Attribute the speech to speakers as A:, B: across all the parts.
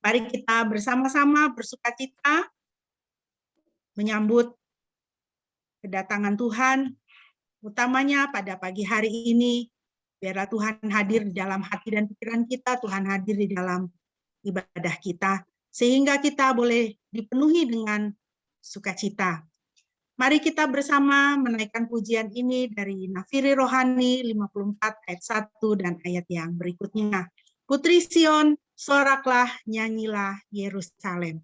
A: Mari kita bersama-sama bersukacita menyambut kedatangan Tuhan, utamanya pada pagi hari ini. Biarlah Tuhan hadir di dalam hati dan pikiran kita, Tuhan hadir di dalam ibadah kita, sehingga kita boleh dipenuhi dengan sukacita. Mari kita bersama menaikkan pujian ini dari Nafiri Rohani 54 ayat 1 dan ayat yang berikutnya. Putri Sion, soraklah, nyanyilah Yerusalem.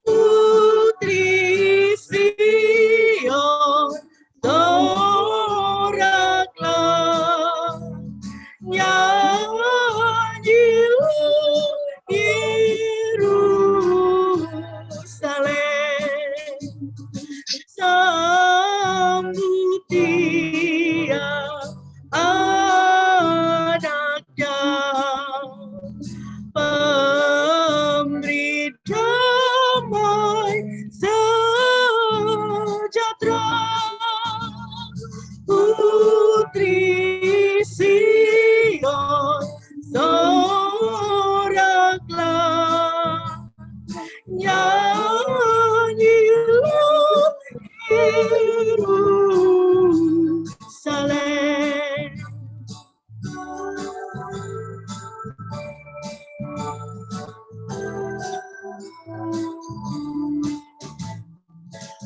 A: Putri Sion, soraklah, nyanyilah Yerusalem, sambut Dia anaknya, pemberi damai sejahtera. Putri Sion, soraklah, nyanyilah Yerusalem.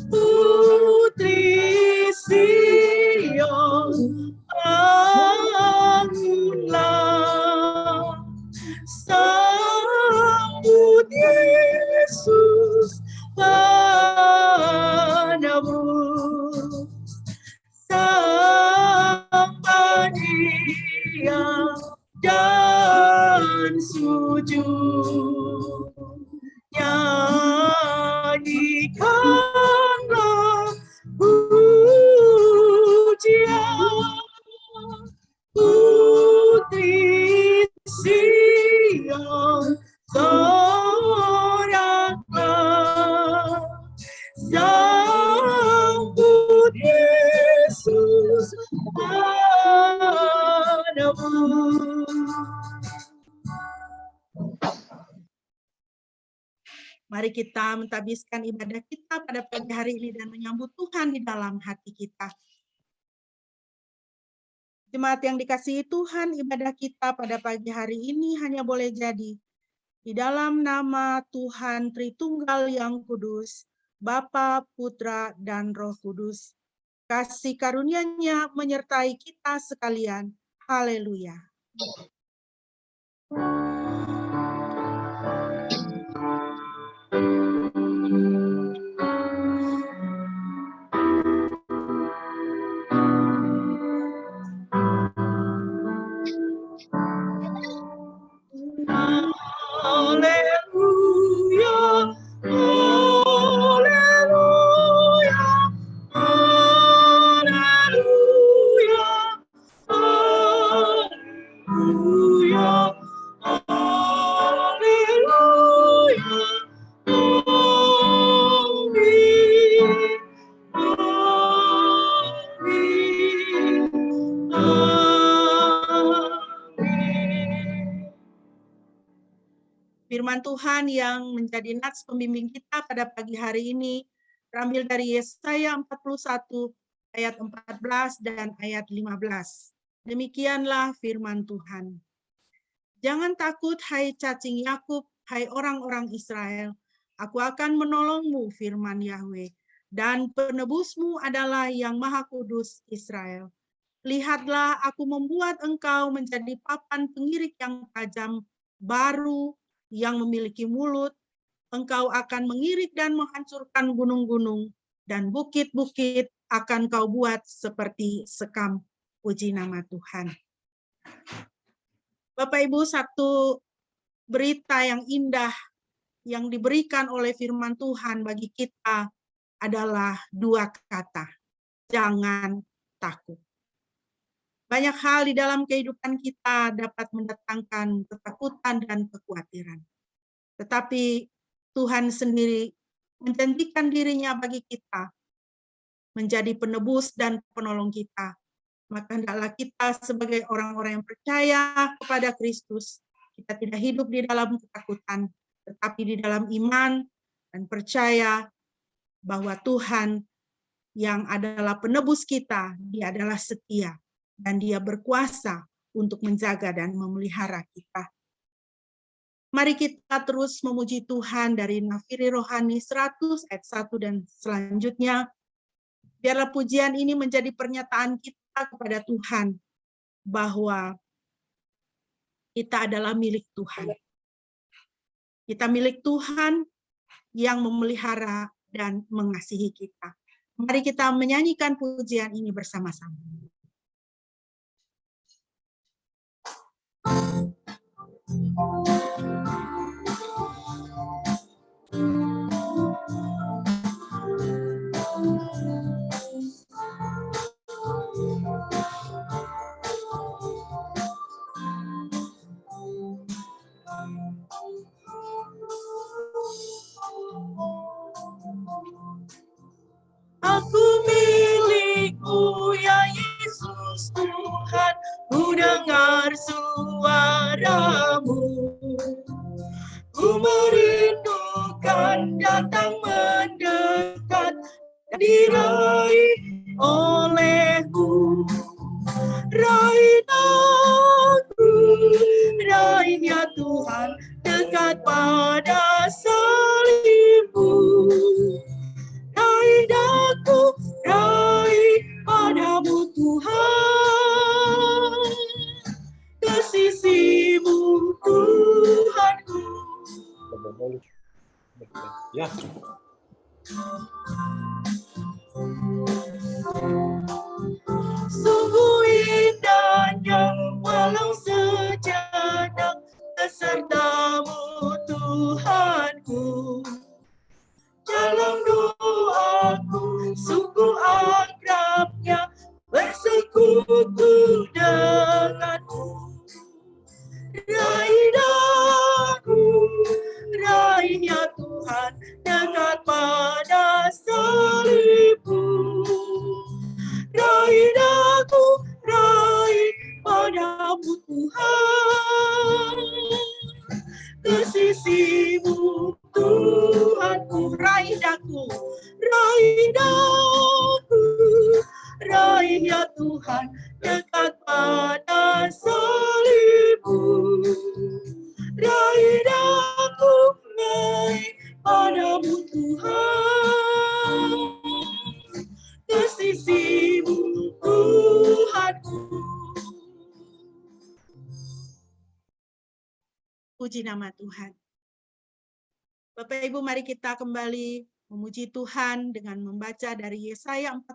A: Putri Sion, bangunlah, sambut Yesus padamu, sembah Dia dan sujud. Nyanyikanlah pujian, Putri Sion, soraklah, sambut Yesus padamu. Mari kita mentabiskan ibadah kita pada pagi hari ini dan menyambut Tuhan di dalam hati kita. Jemaat yang dikasihi Tuhan, ibadah kita pada pagi hari ini hanya boleh jadi di dalam nama Tuhan Tritunggal yang Kudus, Bapa, Putra, dan Roh Kudus. Kasih karunia-Nya menyertai kita sekalian. Haleluya. Haleluya, haleluya, haleluya, haleluya, haleluya, amin, amin. Firman Tuhan yang menjadi nats pembimbing kita pada pagi hari ini terambil dari Yesaya 41 ayat 14 dan ayat 15. Demikianlah firman Tuhan. Jangan takut, hai cacing Yakub, hai orang-orang Israel. Aku akan menolongmu, firman Yahweh, dan penebusmu adalah yang Maha Kudus Israel. Lihatlah, aku membuat engkau menjadi papan pengirik yang tajam, baru, yang memiliki mulut. Engkau akan mengirik dan menghancurkan gunung-gunung, dan bukit-bukit akan kau buat seperti sekam. Puji nama Tuhan. Bapak Ibu, satu berita yang indah yang diberikan oleh firman Tuhan bagi kita adalah dua kata. Jangan takut. Banyak hal di dalam kehidupan kita dapat mendatangkan ketakutan dan kekhawatiran. Tetapi Tuhan sendiri menjanjikan dirinya bagi kita menjadi penebus dan penolong kita. Maka hendaklah kita sebagai orang-orang yang percaya kepada Kristus, kita tidak hidup di dalam ketakutan, tetapi di dalam iman dan percaya bahwa Tuhan yang adalah penebus kita, Dia adalah setia dan Dia berkuasa untuk menjaga dan memelihara kita. Mari kita terus memuji Tuhan dari Nafiri Rohani 100 ayat 1 dan selanjutnya. Biarlah pujian ini menjadi pernyataan kita kepada Tuhan bahwa kita adalah milik Tuhan. Kita milik Tuhan yang memelihara dan mengasihi kita. Mari kita menyanyikan pujian ini bersama-sama.
B: Aku milikmu ya Yesus Tuhan, ku dengar suaramu. Ku merindukan datang mendekat dan diraih olehmu. Raih aku, raih ya Tuhan, dekat pada salibmu. Raih aku, raih padamu Tuhan, ke sisimu Tuhanku.
C: Ya.
B: Sungguh indahnya walau sejenak besertamu Tuhanku. Dalam doaku sungguh akrabnya bersekutu denganmu. Raih aku, raih ya Tuhan, dekat pada salibmu. Raih aku, raih padamu Tuhan, ke sisimu Tuhanku. Raih aku, raih ya Tuhan, dekat pada salibmu. Raih aku, raih padamu Tuhan, ke sisimu Tuhanku.
A: Puji nama Tuhan. Bapak Ibu, mari kita kembali memuji Tuhan dengan membaca dari Yesaya 41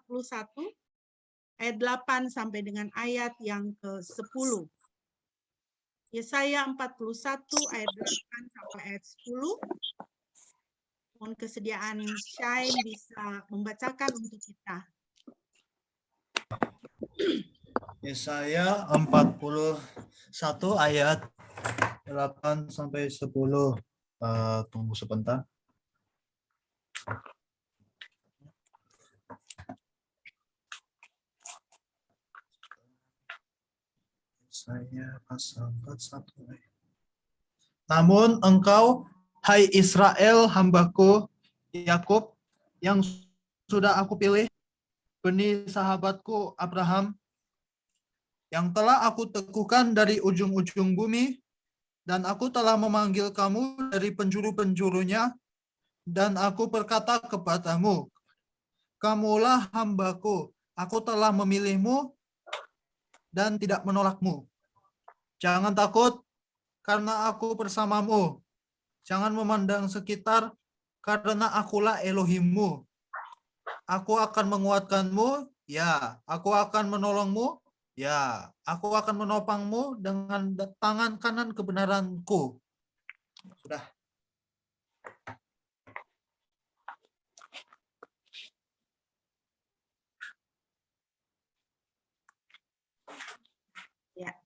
A: ayat 8 sampai dengan ayat yang ke-10. Yesaya 41 ayat 8 sampai ayat 10. Mohon kesediaan Shine bisa membacakan untuk kita.
D: Yesaya 41 ayat 8 sampai 10. Tunggu sebentar. Saya pasal 41 ayat. Namun engkau, hai Israel, hambaku, Yakub, yang sudah aku pilih, benih sahabatku Abraham, yang telah aku teguhkan dari ujung-ujung bumi, dan aku telah memanggil kamu dari penjuru-penjurunya, dan aku berkata kepadamu, kamulah hambaku, aku telah memilihmu dan tidak menolakmu. Jangan takut, karena aku bersamamu. Jangan memandang sekitar, karena akulah Elohimmu. Aku akan menguatkanmu, ya. Aku akan menolongmu, ya. Aku akan menopangmu dengan tangan kanan kebenaranku. Sudah.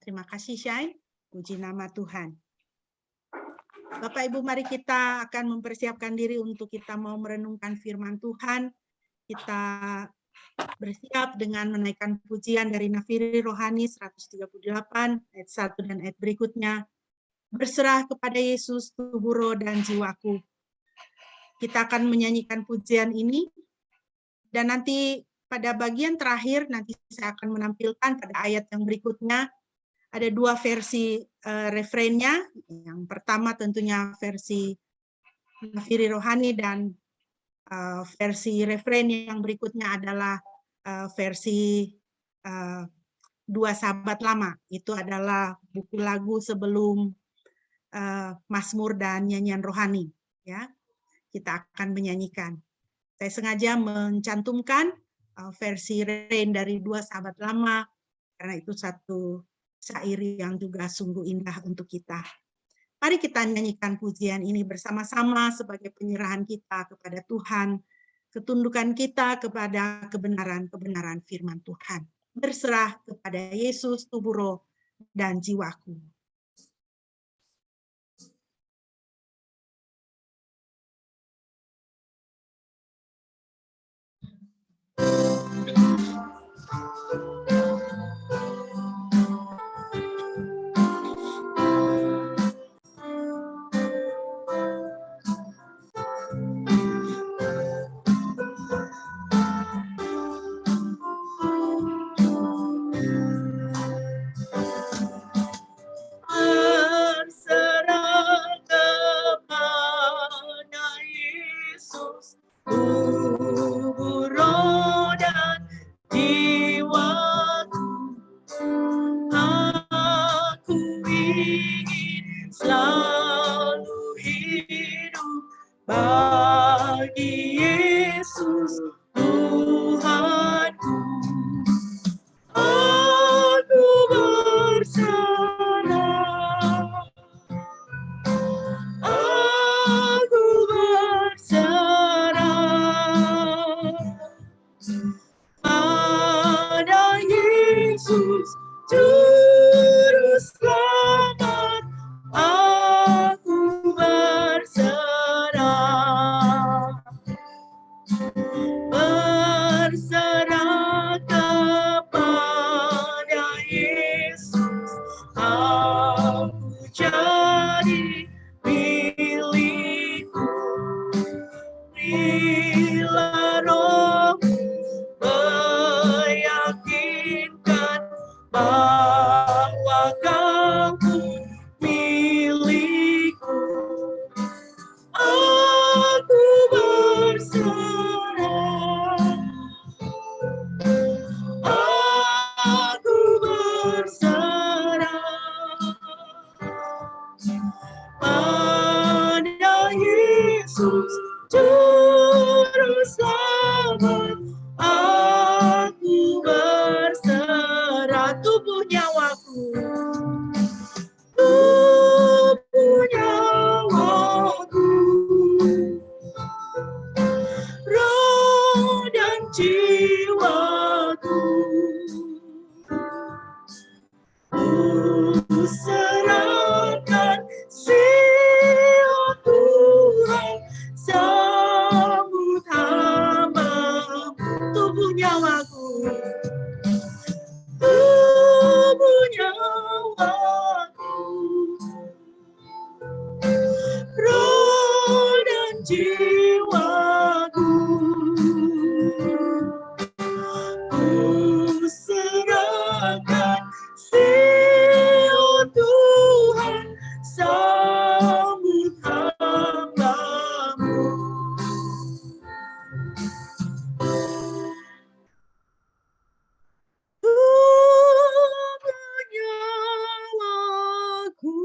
A: Terima kasih, Shine. Puji nama Tuhan. Bapak Ibu, mari kita akan mempersiapkan diri untuk kita mau merenungkan firman Tuhan. Kita bersiap dengan menaikkan pujian dari Nafiri Rohani 138 ayat 1 dan ayat berikutnya. Berserah kepada Yesus tubuh, roh, dan jiwaku. Kita akan menyanyikan pujian ini, dan nanti pada bagian terakhir nanti saya akan menampilkan pada ayat yang berikutnya ada dua versi refrennya. Yang pertama tentunya versi Nafiri Rohani, dan versi refren yang berikutnya adalah versi Dua Sahabat Lama. Itu adalah buku lagu sebelum Mazmur dan nyanyian rohani. Ya, kita akan menyanyikan. Saya sengaja mencantumkan versi refren dari Dua Sahabat Lama karena itu satu syair yang juga sungguh indah untuk kita. Mari kita nyanyikan pujian ini bersama-sama sebagai penyerahan kita kepada Tuhan, ketundukan kita kepada kebenaran-kebenaran firman Tuhan. Berserah kepada Yesus tubuh, roh, dan jiwaku.
B: Berserah kepada Yesus, tubuh, roh, dan jiwaku. Aku ingin selalu hidup bagi Yesus Tuhanku. Aku berserah, aku berserah pada Yesus Juru Selamat. Aku berserah, berserah kepada Yesus. Aku jadi milikku. Bila rohmu meyakinkan bahwa kamu milikku, aku berserah, aku berserah pada Yesus Juru Selamat. Aku berserah tubuh, nyawaku, tubuh, nyawaku, roh dan jiwaku. Ku serahkan siap Tuhan, sambut hamba-Mu. Tubuh, nyawaku, tubuh, nyawaku, roh dan jiwaku. Ku serahkan siap Tuhan, sambut hamba-Mu. Tubuh, nyawaku,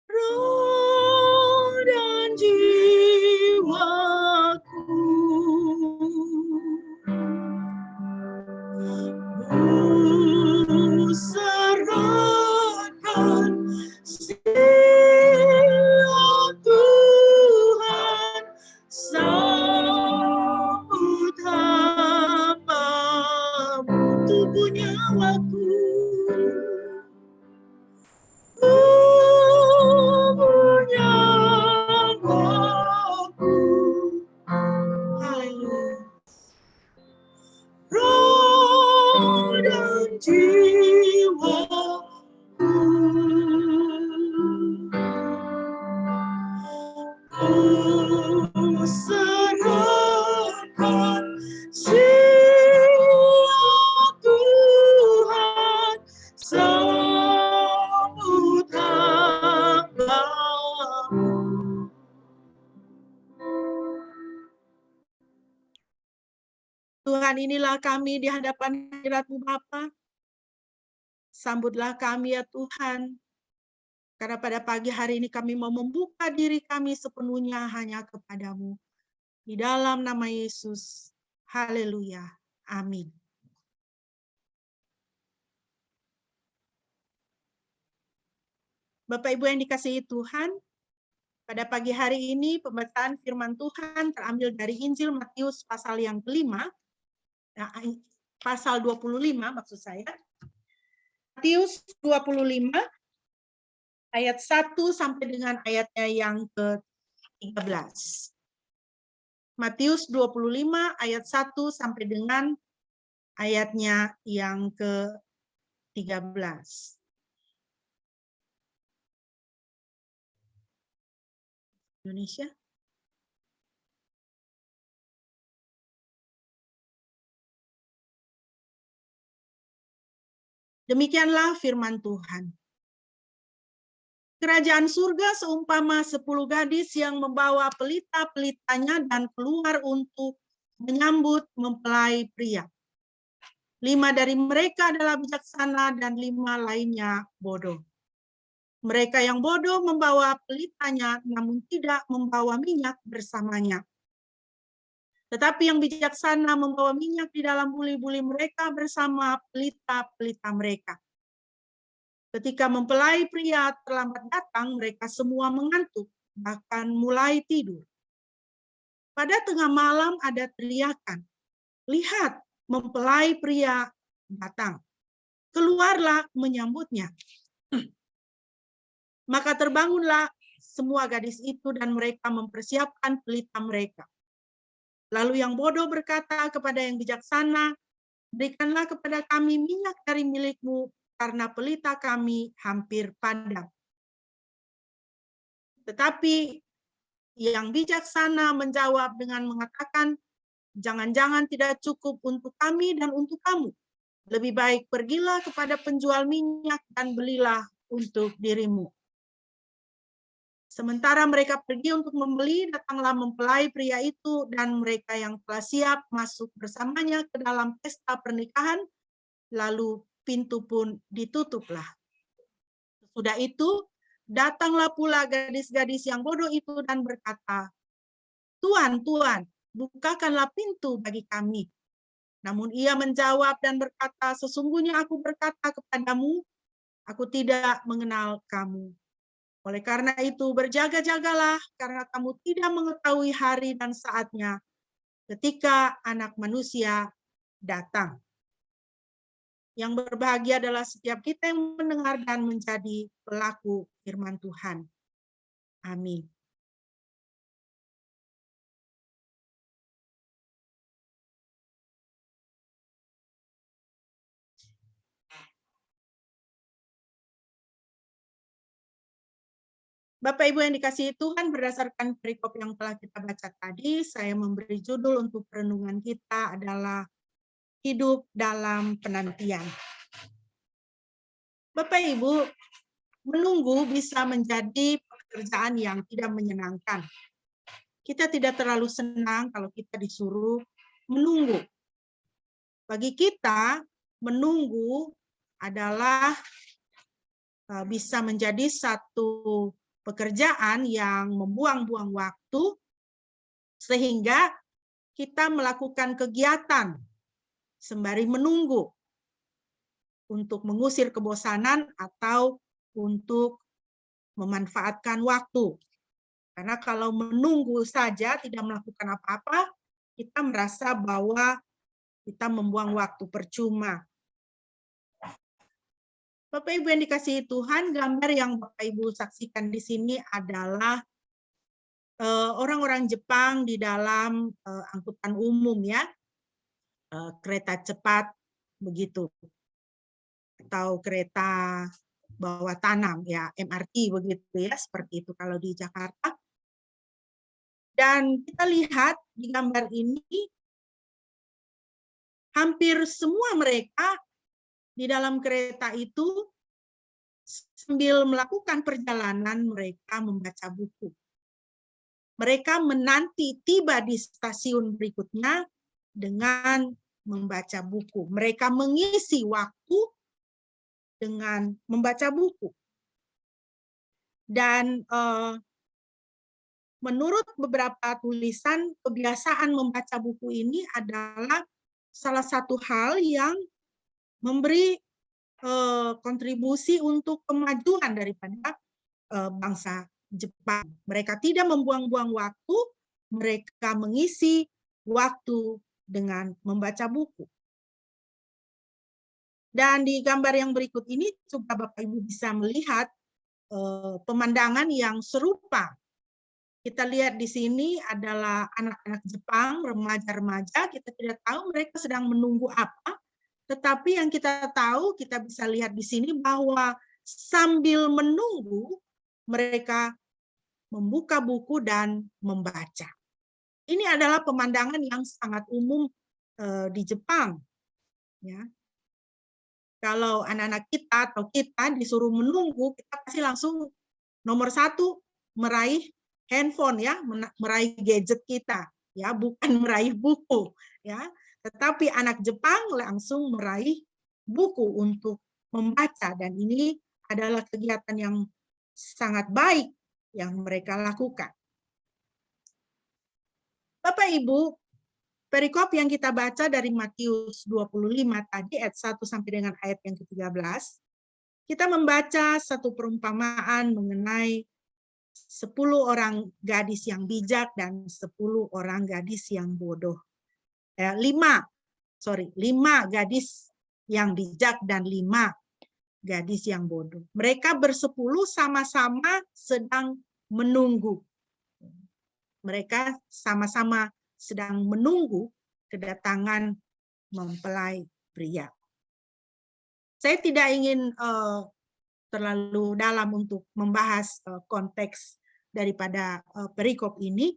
B: roh dan jiwaku. Ku serahkan siap Tuhan, sambut hamba-Mu. Tubuh,
A: Rombongan inilah kami di hadapan hadirat-Mu Bapa. Sambutlah kami ya Tuhan. Karena pada pagi hari ini kami mau membuka diri kami sepenuhnya hanya kepadamu. Di dalam nama Yesus. Haleluya. Amin. Bapak Ibu yang dikasihi Tuhan, pada pagi hari ini pembacaan firman Tuhan terambil dari Injil Matius pasal yang kelima, pasal 25 maksud saya. Matius 25 ayat 1 sampai dengan ayatnya yang ke-13. Matius 25 ayat 1 sampai dengan ayatnya yang ke-13. Indonesia. Demikianlah firman Tuhan. Kerajaan surga seumpama 10 gadis yang membawa pelita-pelitanya dan keluar untuk menyambut mempelai pria. 5 dari mereka adalah bijaksana dan 5 lainnya bodoh. Mereka yang bodoh membawa pelitanya namun tidak membawa minyak bersamanya. Tetapi yang bijaksana membawa minyak di dalam buli-buli mereka bersama pelita-pelita mereka. Ketika mempelai pria terlambat datang, mereka semua mengantuk, bahkan mulai tidur. Pada tengah malam ada teriakan, "Lihat, mempelai pria datang." Keluarlah menyambutnya. Maka terbangunlah semua gadis itu dan mereka mempersiapkan pelita mereka. Lalu yang bodoh berkata kepada yang bijaksana, "Berikanlah kepada kami minyak dari milikmu, karena pelita kami hampir padam." Tetapi yang bijaksana menjawab dengan mengatakan, "Jangan-jangan tidak cukup untuk kami dan untuk kamu. Lebih baik pergilah kepada penjual minyak dan belilah untuk dirimu." Sementara mereka pergi untuk membeli, datanglah mempelai pria itu dan mereka yang telah siap masuk bersamanya ke dalam pesta pernikahan, lalu pintu pun ditutuplah. Sudah itu, datanglah pula gadis-gadis yang bodoh itu dan berkata, "Tuan, Tuan, bukakanlah pintu bagi kami." Namun ia menjawab dan berkata, "Sesungguhnya aku berkata kepadamu, aku tidak mengenal kamu. Oleh karena itu berjaga-jagalah, karena kamu tidak mengetahui hari dan saatnya ketika Anak Manusia datang." Yang berbahagia adalah setiap kita yang mendengar dan menjadi pelaku firman Tuhan. Amin. Bapak Ibu yang dikasihi Tuhan, berdasarkan perikop yang telah kita baca tadi, saya memberi judul untuk renungan kita adalah hidup dalam penantian. Bapak Ibu, menunggu bisa menjadi pekerjaan yang tidak menyenangkan. Kita tidak terlalu senang kalau kita disuruh menunggu. Bagi kita, menunggu adalah bisa menjadi satu pekerjaan yang membuang-buang waktu, sehingga kita melakukan kegiatan sembari menunggu untuk mengusir kebosanan atau untuk memanfaatkan waktu. Karena kalau menunggu saja tidak melakukan apa-apa, kita merasa bahwa kita membuang waktu percuma. Bapak Ibu yang dikasihi Tuhan, gambar yang Bapak Ibu saksikan di sini adalah orang-orang Jepang di dalam angkutan umum ya, kereta cepat begitu, atau kereta bawah tanah ya, MRT begitu ya, seperti itu kalau di Jakarta. Dan kita lihat di gambar ini hampir semua mereka di dalam kereta itu sambil melakukan perjalanan mereka membaca buku. Mereka menanti tiba di stasiun berikutnya dengan membaca buku. Mereka mengisi waktu dengan membaca buku. Dan menurut beberapa tulisan, kebiasaan membaca buku ini adalah salah satu hal yang memberi kontribusi untuk kemajuan daripada bangsa Jepang. Mereka tidak membuang-buang waktu, mereka mengisi waktu dengan membaca buku. Dan di gambar yang berikut ini juga Bapak Ibu bisa melihat pemandangan yang serupa. Kita lihat di sini adalah anak-anak Jepang, remaja-remaja, kita tidak tahu mereka sedang menunggu apa, tetapi yang kita tahu, kita bisa lihat di sini bahwa sambil menunggu, mereka membuka buku dan membaca. Ini adalah pemandangan yang sangat umum di Jepang. Ya. Kalau anak-anak kita atau kita disuruh menunggu, kita pasti langsung nomor satu meraih handphone, ya, meraih gadget kita, ya, bukan meraih buku, ya. Tetapi anak Jepang langsung meraih buku untuk membaca, dan ini adalah kegiatan yang sangat baik yang mereka lakukan. Bapak Ibu, perikop yang kita baca dari Matius 25 tadi, ayat 1 sampai dengan ayat yang ke-13, kita membaca satu perumpamaan mengenai 10 orang gadis yang bijak dan 10 orang gadis yang bodoh. 5 gadis yang bijak dan 5 gadis yang bodoh. Mereka bersepuluh sama-sama sedang menunggu. Mereka sama-sama sedang menunggu kedatangan mempelai pria. Saya tidak ingin terlalu dalam untuk membahas konteks daripada perikop ini,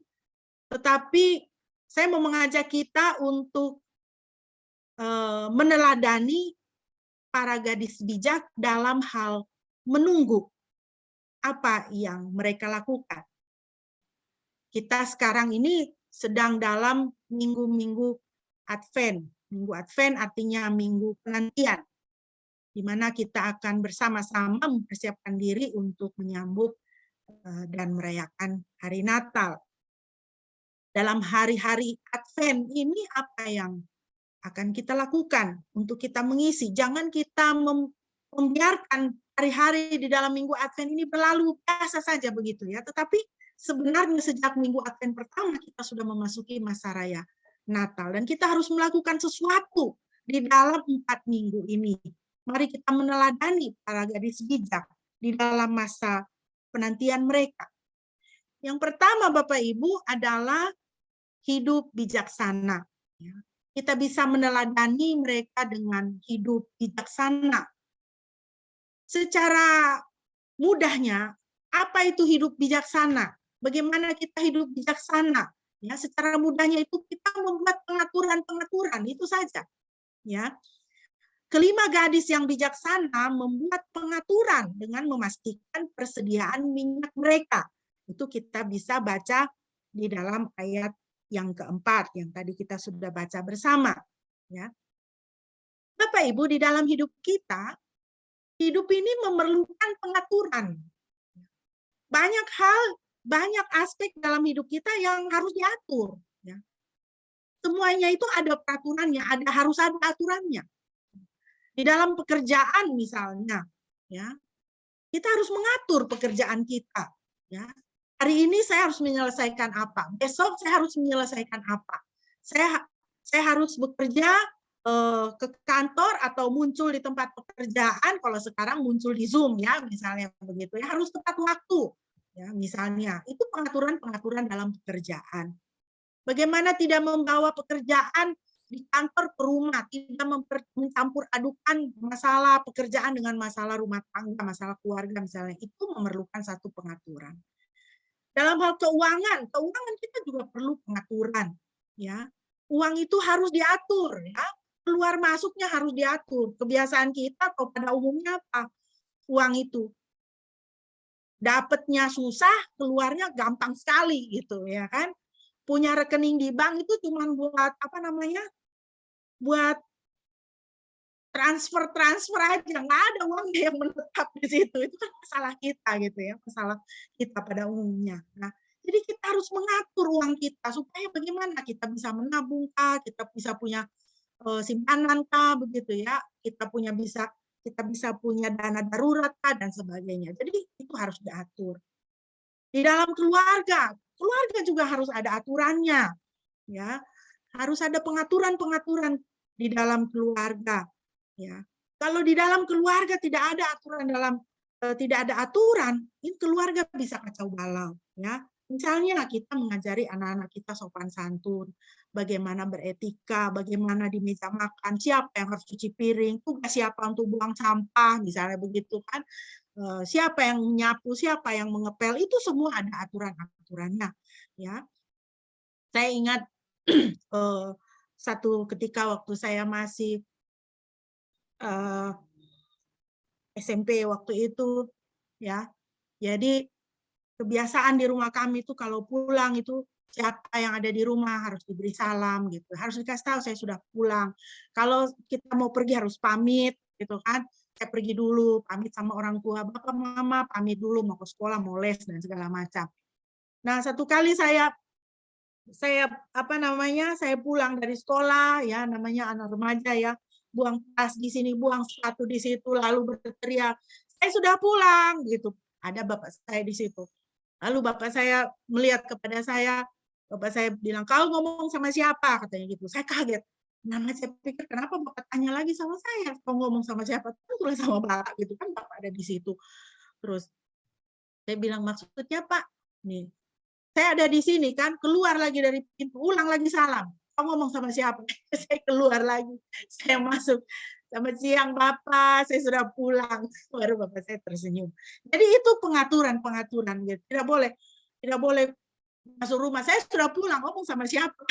A: tetapi saya mau mengajak kita untuk meneladani para gadis bijak dalam hal menunggu apa yang mereka lakukan. Kita sekarang ini sedang dalam minggu-minggu Advent. Minggu Advent artinya minggu penantian, di mana kita akan bersama-sama mempersiapkan diri untuk menyambut dan merayakan hari Natal. Dalam hari-hari Advent ini apa yang akan kita lakukan untuk kita mengisi? Jangan kita membiarkan hari-hari di dalam minggu Advent ini berlalu biasa saja begitu, ya. Tetapi sebenarnya sejak minggu Advent pertama kita sudah memasuki masa raya Natal, dan kita harus melakukan sesuatu di dalam 4 minggu ini. Mari kita meneladani para gadis bijak di dalam masa penantian mereka. Yang pertama, Bapak Ibu, adalah hidup bijaksana. Kita bisa meneladani mereka dengan hidup bijaksana. Secara mudahnya, apa itu hidup bijaksana? Bagaimana kita hidup bijaksana? Ya, secara mudahnya itu kita membuat pengaturan-pengaturan, itu saja. Ya. Kelima gadis yang bijaksana membuat pengaturan dengan memastikan persediaan minyak mereka. Itu kita bisa baca di dalam ayat yang keempat yang tadi kita sudah baca bersama. Ya. Bapak Ibu, di dalam hidup kita, hidup ini memerlukan pengaturan. Banyak hal, banyak aspek dalam hidup kita yang harus diatur. Ya. Semuanya itu ada peraturannya, harus ada aturannya. Di dalam pekerjaan misalnya, ya, kita harus mengatur pekerjaan kita. Ya. Hari ini saya harus menyelesaikan apa, besok saya harus menyelesaikan apa. Saya harus bekerja ke kantor atau muncul di tempat pekerjaan, kalau sekarang muncul di Zoom, ya, misalnya begitu, ya, harus tepat waktu. Ya, misalnya, itu pengaturan-pengaturan dalam pekerjaan. Bagaimana tidak membawa pekerjaan di kantor ke rumah, tidak mencampur adukan masalah pekerjaan dengan masalah rumah tangga, masalah keluarga misalnya, itu memerlukan satu pengaturan. Dalam hal keuangan kita juga perlu pengaturan. Ya, uang itu harus diatur, ya, keluar masuknya harus diatur. Kebiasaan kita atau pada umumnya apa? Uang itu dapatnya susah, keluarnya gampang sekali gitu, ya kan? Punya rekening di bank itu cuma buat apa namanya? buat transfer aja, nggak ada uangnya yang menetap di situ. Itu kan masalah kita gitu ya, masalah kita pada umumnya. Nah, jadi kita harus mengatur uang kita supaya bagaimana kita bisa menabung kah, kita bisa punya simpanan kah, begitu ya. Kita bisa punya dana darurat kah dan sebagainya. Jadi itu harus diatur. Di dalam keluarga juga harus ada aturannya, ya. Harus ada pengaturan-pengaturan di dalam keluarga. Ya, kalau di dalam keluarga tidak ada aturan, ini keluarga bisa kacau balau. Ya, misalnya kita mengajari anak-anak kita sopan santun, bagaimana beretika, bagaimana di meja makan, siapa yang harus cuci piring, tugas siapa untuk buang sampah, misalnya begitu kan. Siapa yang menyapu, siapa yang mengepel, itu semua ada aturan-aturannya. Ya, saya ingat satu ketika waktu saya masih SMP waktu itu, ya. Jadi kebiasaan di rumah kami itu kalau pulang itu siapa yang ada di rumah harus diberi salam gitu, harus dikasih tahu saya sudah pulang. Kalau kita mau pergi harus pamit gitu kan. Saya pergi dulu, pamit sama orang tua, bapak mama pamit dulu mau ke sekolah, mau les dan segala macam. Nah, satu kali saya pulang dari sekolah ya, namanya anak remaja ya, buang tas di sini, buang sepatu di situ, lalu berteriak, saya sudah pulang gitu. Ada bapak saya di situ. Lalu bapak saya melihat kepada saya, bapak saya bilang, kau ngomong sama siapa? Katanya gitu. Saya kaget. Nama saya pikir kenapa bapak tanya lagi sama saya? Kau ngomong sama siapa? Tentulah sama bapak gitu kan, bapak ada di situ. Terus saya bilang maksudnya Pak, nih saya ada di sini kan, keluar lagi dari pintu, ulang lagi salam. Kau ngomong sama siapa? Saya keluar lagi, saya masuk. Selamat siang Bapak, saya sudah pulang. Baru Bapak saya tersenyum. Jadi itu pengaturan gitu. Tidak boleh masuk rumah. Saya sudah pulang, ngomong sama siapa?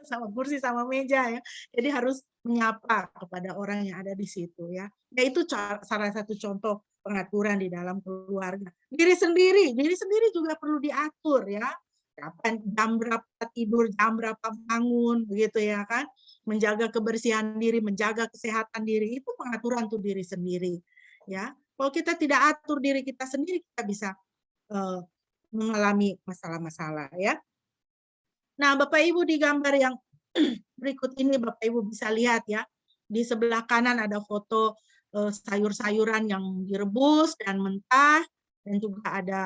A: Sama kursi, sama meja ya. Jadi harus menyapa kepada orang yang ada di situ ya. Ya itu salah satu contoh pengaturan di dalam keluarga. Diri sendiri juga perlu diatur ya. Kapan jam berapa tidur, jam berapa bangun, begitu ya kan? Menjaga kebersihan diri, menjaga kesehatan diri, itu pengaturan tuh diri sendiri. Ya, kalau kita tidak atur diri kita sendiri, kita bisa mengalami masalah-masalah ya. Nah, Bapak Ibu di gambar yang berikut ini Bapak Ibu bisa lihat ya. Di sebelah kanan ada foto sayur-sayuran yang direbus dan mentah, dan juga ada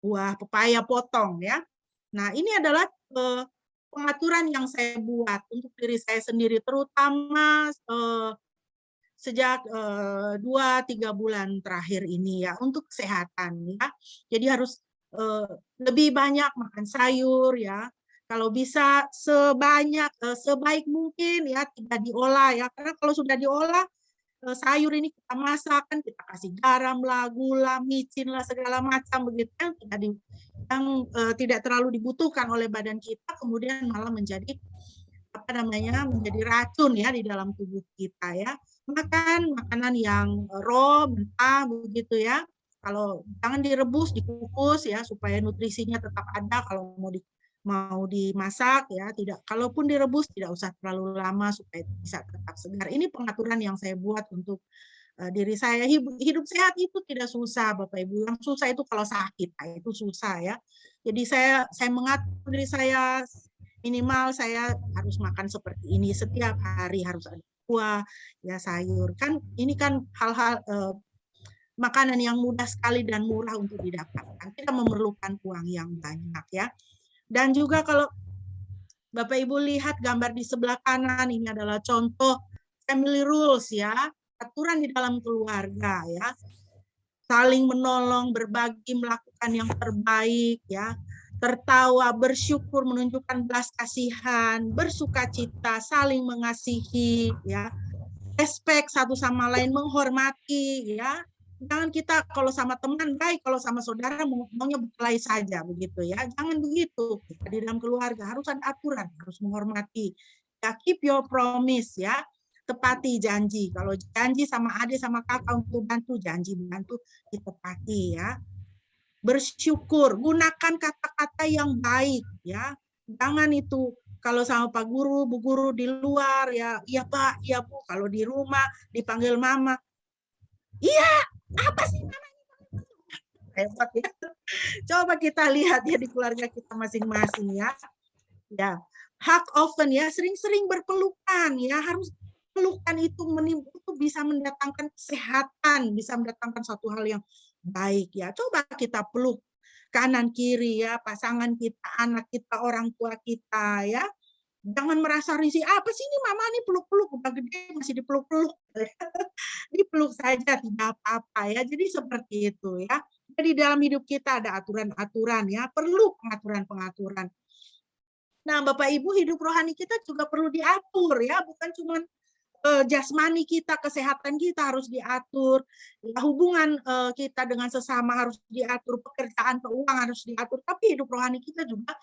A: buah pepaya potong ya. Nah, ini adalah pengaturan yang saya buat untuk diri saya sendiri, terutama sejak 2-3 bulan terakhir ini ya, untuk kesehatan ya. Jadi harus lebih banyak makan sayur ya. Kalau bisa sebaik mungkin ya tidak diolah ya, karena kalau sudah diolah sayur ini kita masak kan, kita kasih garam lah, gula, micin lah, segala macam begitu yang tidak terlalu dibutuhkan oleh badan kita, kemudian malah menjadi menjadi racun ya di dalam tubuh kita ya. Makan makanan yang raw, mentah begitu ya. Kalau jangan direbus, dikukus ya supaya nutrisinya tetap ada. Kalau mau dimasak ya, tidak, kalaupun direbus tidak usah terlalu lama supaya bisa tetap segar. Ini pengaturan yang saya buat untuk diri saya. Hidup sehat itu tidak susah Bapak Ibu. Yang susah itu kalau sakit, itu susah ya. Jadi saya mengatur diri saya, minimal saya harus makan seperti ini setiap hari, harus ada buah ya, sayur. Kan ini kan hal-hal makanan yang mudah sekali dan murah untuk didapatkan. Kita memerlukan uang yang banyak ya. Dan juga kalau Bapak Ibu lihat gambar di sebelah kanan, ini adalah contoh family rules ya, aturan di dalam keluarga ya. Saling menolong, berbagi, melakukan yang terbaik ya. Tertawa, bersyukur, menunjukkan belas kasihan, bersukacita, saling mengasihi ya. Respect satu sama lain, menghormati ya. Jangan kita kalau sama teman baik, kalau sama saudara maunya berkelahi saja begitu ya. Jangan begitu. Kita di dalam keluarga harus ada aturan, harus menghormati. Ya, keep your promise ya. Tepati janji. Kalau janji sama adik sama kakak untuk bantu, janji bantu ditepati ya. Bersyukur, gunakan kata-kata yang baik ya. Jangan itu Kalau sama Pak Guru, Bu Guru di luar, ya iya Pak, iya Bu. Kalau di rumah dipanggil Mama, iya, apa sih Mama? Hebat ya. Coba kita lihat ya di keluarga kita masing-masing ya. Ya, hug often ya, sering-sering berpelukan ya, harus pelukan itu bisa mendatangkan kesehatan, bisa mendatangkan suatu hal yang baik ya. Coba kita peluk kanan kiri ya, pasangan kita, anak kita, orang tua kita ya. Jangan merasa risih, apa sih ini Mama nih peluk-peluk, udah gede masih dipeluk-peluk. Dipeluk saja tidak apa-apa ya. Jadi seperti itu ya. Jadi dalam hidup kita ada aturan-aturan ya, perlu pengaturan-pengaturan. Nah, Bapak Ibu, hidup rohani kita juga perlu diatur ya, bukan cuma jasmani kita, kesehatan kita harus diatur, ya, hubungan kita dengan sesama harus diatur, pekerjaan, keuangan harus diatur, tapi hidup rohani kita juga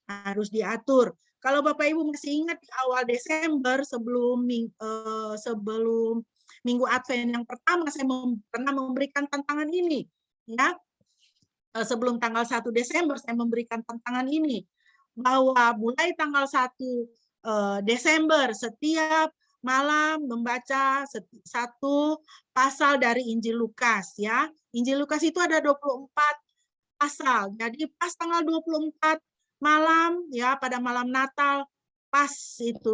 A: harus diatur. Kalau Bapak Ibu masih ingat di awal Desember sebelum Minggu Advent yang pertama, saya pernah memberikan tantangan ini, ya. Sebelum tanggal 1 Desember saya memberikan tantangan ini, bahwa mulai tanggal 1 Desember setiap malam membaca satu pasal dari Injil Lukas ya. Injil Lukas itu ada 24 pasal. Jadi pas tanggal 24 malam ya, pada malam Natal, pas itu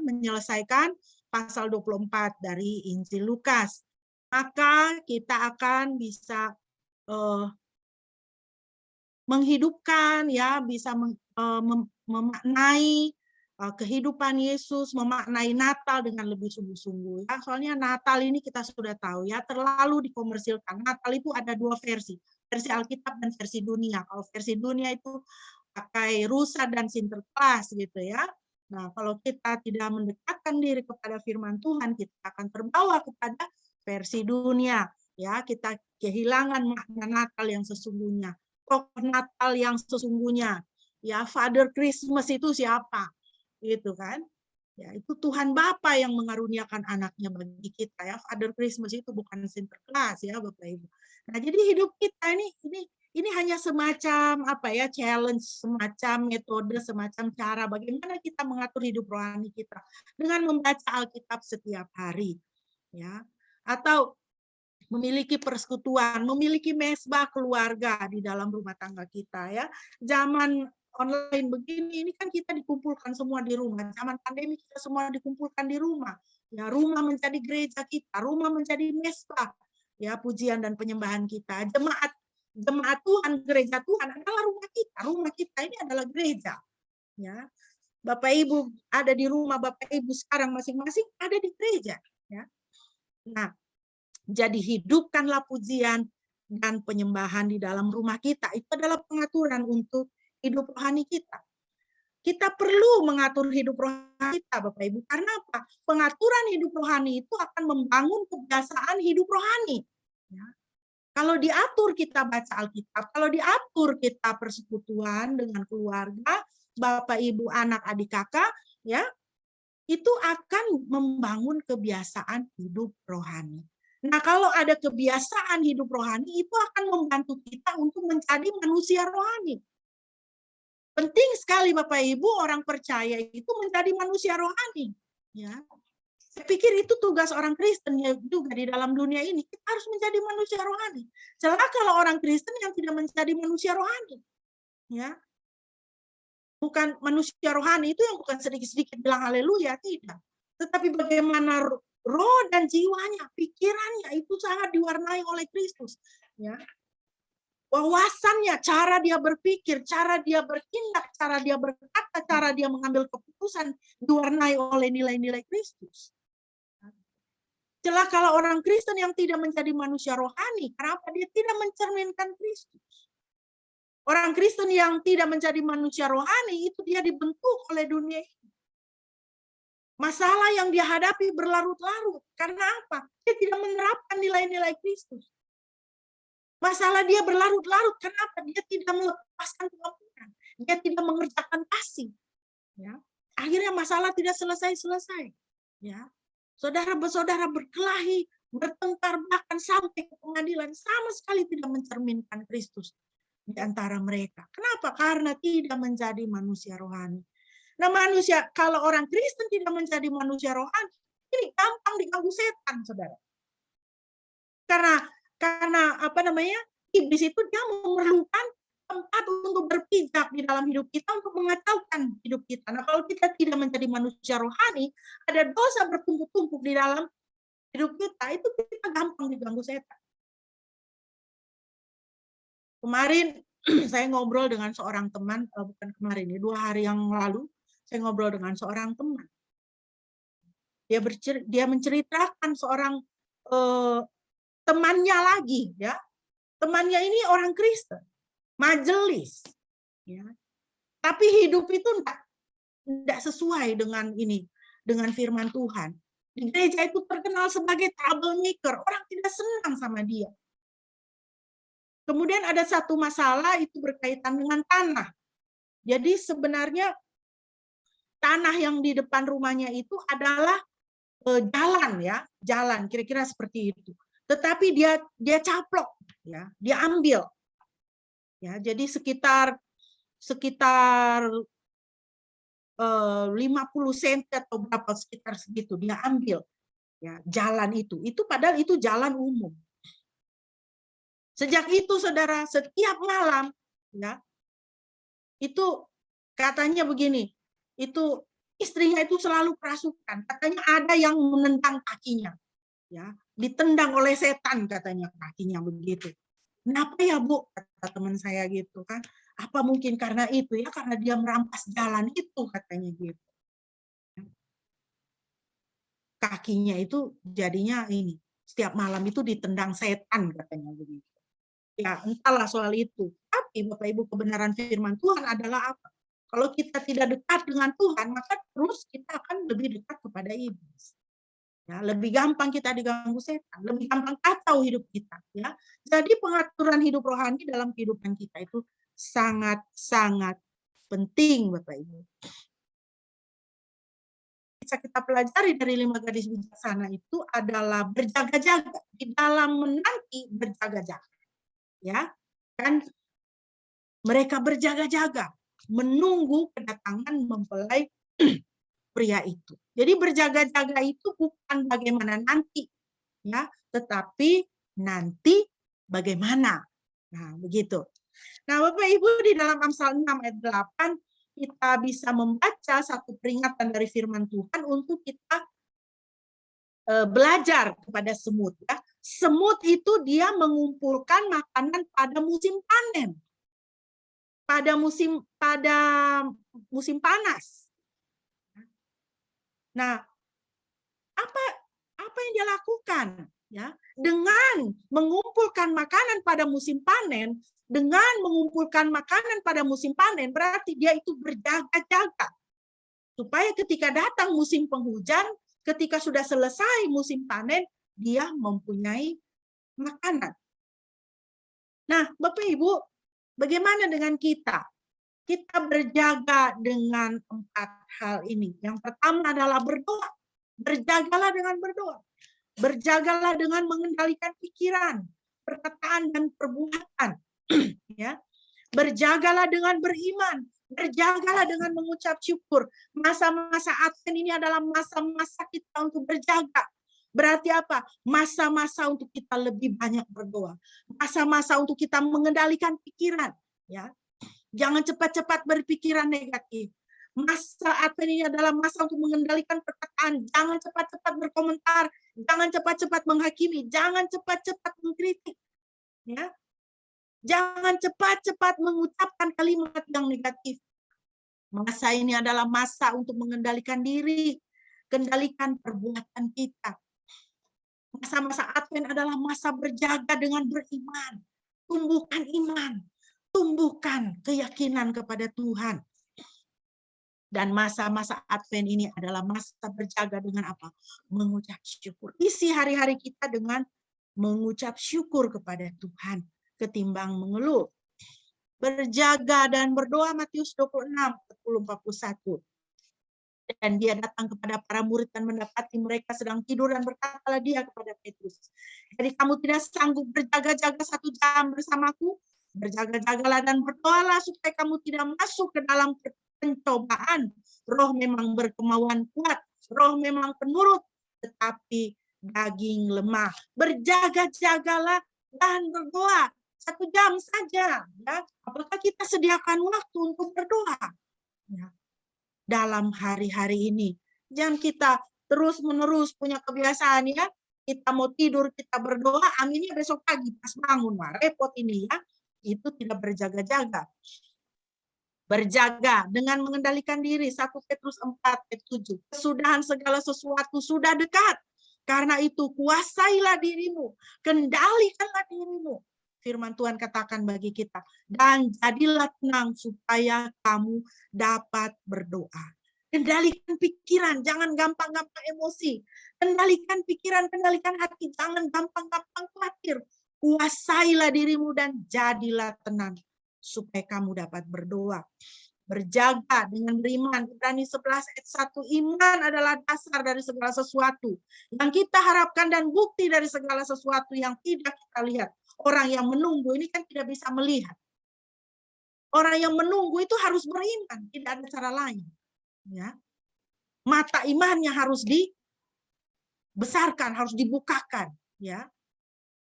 A: menyelesaikan pasal 24 dari Injil Lukas. Maka kita akan bisa menghidupkan ya, bisa memaknai kehidupan Yesus, memaknai Natal dengan lebih sungguh-sungguh ya. Soalnya Natal ini kita sudah tahu ya, terlalu dikomersilkan. Natal itu ada dua versi Alkitab dan versi dunia. Kalau versi dunia itu pakai rusa dan Sinterklas gitu ya. Nah, kalau kita tidak mendekatkan diri kepada firman Tuhan, kita akan terbawa kepada versi dunia ya. Kita kehilangan makna Natal yang sesungguhnya. Natal yang sesungguhnya ya, Father Christmas itu siapa gitu kan ya, itu Tuhan Bapa yang mengaruniakan anaknya bagi kita ya. Father Christmas itu bukan Sinterklas ya Bapak Ibu. Nah, jadi hidup kita ini hanya semacam challenge, semacam metode, semacam cara bagaimana kita mengatur hidup rohani kita dengan membaca Alkitab setiap hari ya, atau memiliki persekutuan, memiliki mesbah keluarga di dalam rumah tangga kita ya. Zaman online begini, ini kan kita dikumpulkan semua di rumah. Zaman pandemi kita semua dikumpulkan di rumah. Ya, rumah menjadi gereja kita, rumah menjadi mesbah ya, pujian dan penyembahan kita. Jemaat Tuhan, gereja Tuhan adalah rumah kita. Rumah kita ini adalah gereja. Ya. Bapak Ibu ada di rumah, Bapak Ibu sekarang masing-masing ada di gereja ya. Nah, jadi hidupkanlah pujian dan penyembahan di dalam rumah kita. Itu adalah pengaturan untuk hidup rohani kita. Kita perlu mengatur hidup rohani kita, Bapak Ibu. Karena apa? Pengaturan hidup rohani itu akan membangun kebiasaan hidup rohani. Ya. Kalau diatur kita baca Alkitab, kalau diatur kita persekutuan dengan keluarga, Bapak, Ibu, anak, adik, kakak, ya, itu akan membangun kebiasaan hidup rohani. Nah, kalau ada kebiasaan hidup rohani, itu akan membantu kita untuk menjadi manusia rohani. Penting sekali Bapak Ibu, orang percaya itu menjadi manusia rohani. Ya. Saya pikir itu tugas orang Kristen juga di dalam dunia ini. Kita harus menjadi manusia rohani. Celaka kalau orang Kristen yang tidak menjadi manusia rohani. Ya. Bukan manusia rohani itu yang bukan sedikit-sedikit bilang haleluya, tidak. Tetapi bagaimana roh dan jiwanya, pikirannya itu sangat diwarnai oleh Kristus. Ya. Wawasannya, cara dia berpikir, cara dia bertindak, cara dia berkata, cara dia mengambil keputusan diwarnai oleh nilai-nilai Kristus. Celaka kalau orang Kristen yang tidak menjadi manusia rohani, kenapa dia tidak mencerminkan Kristus? Orang Kristen yang tidak menjadi manusia rohani itu dia dibentuk oleh dunia ini. Masalah yang dia hadapi berlarut-larut. Karena apa? Dia tidak menerapkan nilai-nilai Kristus. Masalah dia berlarut-larut. Kenapa? Dia tidak melepaskan kemampuan. Dia tidak mengerjakan kasih. Ya. Akhirnya masalah tidak selesai-selesai. Ya. Saudara-saudara berkelahi, bertengkar, bahkan sampai ke pengadilan, sama sekali tidak mencerminkan Kristus di antara mereka. Kenapa? Karena tidak menjadi manusia rohani. Nah, manusia, kalau orang Kristen tidak menjadi manusia rohani, ini gampang diganggu setan, saudara. Karena apa namanya, iblis itu dia memerlukan tempat untuk berpijak di dalam hidup kita, untuk mengacaukan hidup kita. Nah, kalau kita tidak menjadi manusia rohani, ada dosa bertumpuk-tumpuk di dalam hidup kita, itu kita gampang diganggu setan. Kemarin saya ngobrol dengan seorang teman, bukan kemarin, 2 hari yang lalu, saya ngobrol dengan seorang teman. Dia menceritakan seorang temannya lagi, ya. Temannya ini orang Kristen, majelis, ya. Tapi hidup itu enggak sesuai dengan ini, dengan firman Tuhan. Di gereja itu terkenal sebagai troublemaker, orang tidak senang sama dia. Kemudian ada satu masalah itu berkaitan dengan tanah. Jadi sebenarnya tanah yang di depan rumahnya itu adalah jalan, ya, jalan, kira-kira seperti itu. Tetapi dia caplok, ya, dia ambil, ya. Jadi sekitar 50 cm atau berapa, sekitar segitu dia ambil, ya, jalan itu padahal itu jalan umum. Sejak itu, saudara, setiap malam, ya, itu katanya begini, itu istrinya itu selalu kerasukan. Katanya ada yang menendang kakinya, ya, ditendang oleh setan katanya kakinya begitu. Kenapa ya, Bu? Kata teman saya gitu kan. Apa mungkin karena itu ya, karena dia merampas jalan itu katanya gitu. Kakinya itu jadinya ini, setiap malam itu ditendang setan katanya begitu. Ya, entahlah soal itu. Tapi Bapak Ibu, kebenaran firman Tuhan adalah apa? Kalau kita tidak dekat dengan Tuhan, maka terus kita akan lebih dekat kepada iblis. Ya, lebih gampang kita diganggu setan, lebih gampang kacau hidup kita, ya. Jadi pengaturan hidup rohani dalam kehidupan kita itu sangat-sangat penting, Bapak Ibu. Bisa kita pelajari dari 5 gadis bijaksana itu adalah berjaga-jaga, di dalam menanti berjaga-jaga. Ya, kan mereka berjaga-jaga menunggu kedatangan mempelai pria itu. Jadi berjaga-jaga itu bukan bagaimana nanti, ya, tetapi nanti bagaimana. Nah, begitu. Nah, Bapak Ibu, di dalam Amsal 6 ayat 8 kita bisa membaca satu peringatan dari firman Tuhan untuk kita belajar kepada semut, ya. Semut itu dia mengumpulkan makanan pada musim panen. Pada musim panas. Nah, apa yang dia lakukan, ya? Dengan mengumpulkan makanan pada musim panen, berarti dia itu berjaga-jaga supaya ketika datang musim penghujan, ketika sudah selesai musim panen, dia mempunyai makanan. Nah, Bapak Ibu, bagaimana dengan kita? Kita berjaga dengan 4 hal ini. Yang pertama adalah berdoa. Berjagalah dengan berdoa. Berjagalah dengan mengendalikan pikiran, perkataan, dan perbuatan. Ya. Berjagalah dengan beriman. Berjagalah dengan mengucap syukur. Masa-masa Advent ini adalah masa-masa kita untuk berjaga. Berarti apa? Masa-masa untuk kita lebih banyak berdoa. Masa-masa untuk kita mengendalikan pikiran. Ya. Jangan cepat-cepat berpikiran negatif. Masa Advent ini adalah masa untuk mengendalikan perkataan. Jangan cepat-cepat berkomentar. Jangan cepat-cepat menghakimi. Jangan cepat-cepat mengkritik. Ya. Jangan cepat-cepat mengucapkan kalimat yang negatif. Masa ini adalah masa untuk mengendalikan diri. Kendalikan perbuatan kita. Masa-masa Advent adalah masa berjaga dengan beriman. Tumbuhkan iman. Tumbuhkan keyakinan kepada Tuhan. Dan masa-masa Advent ini adalah masa berjaga dengan apa? Mengucap syukur. Isi hari-hari kita dengan mengucap syukur kepada Tuhan ketimbang mengeluh. Berjaga dan berdoa, Matius 26, 40-41. Dan dia datang kepada para murid dan mendapati mereka sedang tidur, dan berkatalah dia kepada Petrus, jadi kamu tidak sanggup berjaga-jaga 1 jam bersamaku? Berjaga-jagalah dan berdoalah supaya kamu tidak masuk ke dalam pencobaan, roh memang berkemauan kuat, roh memang penurut, tetapi daging lemah. Berjaga-jagalah dan berdoa. 1 jam saja. Ya. Apakah kita sediakan waktu untuk berdoa? Ya. Dalam hari-hari ini. Jangan kita terus-menerus punya kebiasaan ya. Kita mau tidur, kita berdoa, aminnya besok pagi pas bangun. Wah, repot ini ya. Itu tidak berjaga-jaga. Berjaga dengan mengendalikan diri. 1 Petrus 4 ayat 7. Kesudahan segala sesuatu sudah dekat. Karena itu kuasailah dirimu. Kendalikanlah dirimu. Firman Tuhan katakan bagi kita. Dan jadilah tenang supaya kamu dapat berdoa. Kendalikan pikiran, jangan gampang-gampang emosi. Kendalikan pikiran, kendalikan hati, jangan gampang-gampang khawatir. Kuasailah dirimu dan jadilah tenang supaya kamu dapat berdoa. Berjaga dengan beriman. Ibrani 11 ayat 1. Iman adalah dasar dari segala sesuatu yang kita harapkan dan bukti dari segala sesuatu yang tidak kita lihat. Orang yang menunggu ini kan tidak bisa melihat. Orang yang menunggu itu harus beriman, tidak ada cara lain. Ya. Mata imannya harus dibesarkan, harus dibukakan. Ya.